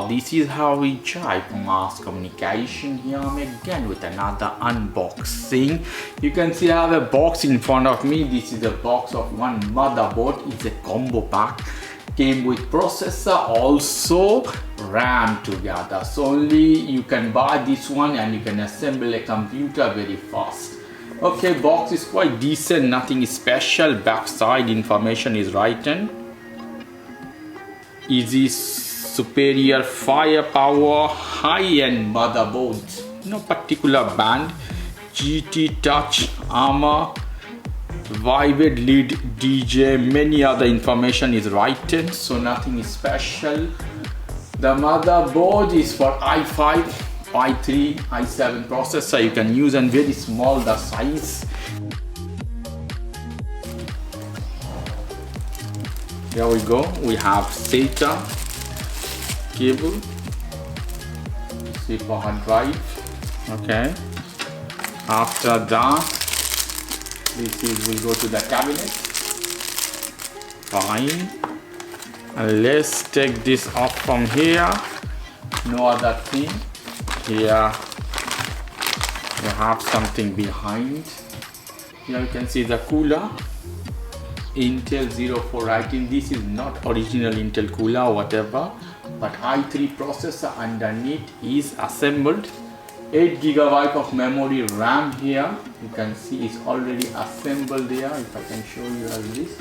Hello, this is Harry Chai from Mass Communication. Here I'm again with another unboxing. You can see I have a box in front of me. This is a box of one motherboard. It's a combo pack. Came with processor, also RAM together. So only you can buy this one and you can assemble a computer very fast. Okay, box is quite decent, nothing special. Backside information is written. Easy, superior firepower, high-end motherboard. No particular band. GT Touch, Armor, Vivid Lead DJ, many other information is written, so nothing is special. The motherboard is for i5, i3, i7 processor. You can use and very small the size. Here we go. We have SATA cable, C for hard drive. Okay. After that, we'll go to the cabinet. Fine. And let's take this off from here. No other thing. Here we have something behind. Here you can see the cooler. Intel 04 writing. This is not original Intel cooler or whatever, but i3 processor underneath is assembled. 8 GB of memory RAM here. You can see it's already assembled there. If I can show you as this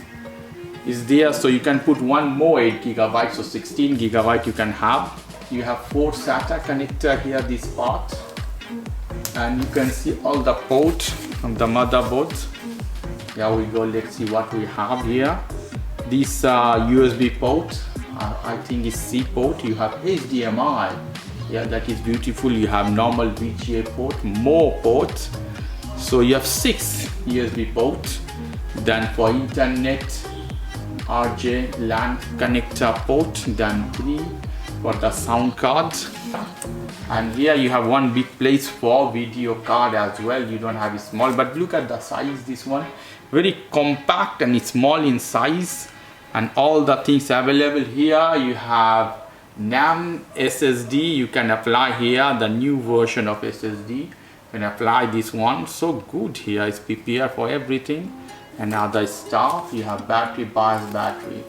is there, so you can put one more 8 GB, so 16 GB you can have. You have 4 SATA connector here, this part, and you can see all the ports of the motherboard. Here we go. Let's see what we have here. This USB port, I think is C port. You have HDMI. Yeah, that is beautiful. You have normal VGA port, more ports. So you have 6 USB ports. Then for internet, RJ LAN connector port. Then 3 for the sound card. And here you have one big place for video card as well. You don't have it small, but look at the size. This one very compact and it's small in size, and all the things available here. You have NAND SSD. You can apply here the new version of SSD. You can apply this one. So good. Here is PPR for everything and other stuff. You have battery, bias battery.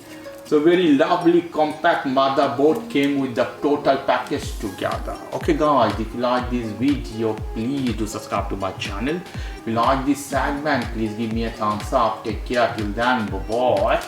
So very lovely compact motherboard came with the total package together. Okay guys, if you like this video, please do subscribe to my channel. If you like this segment, please give me a thumbs up. Take care till then. Bye bye.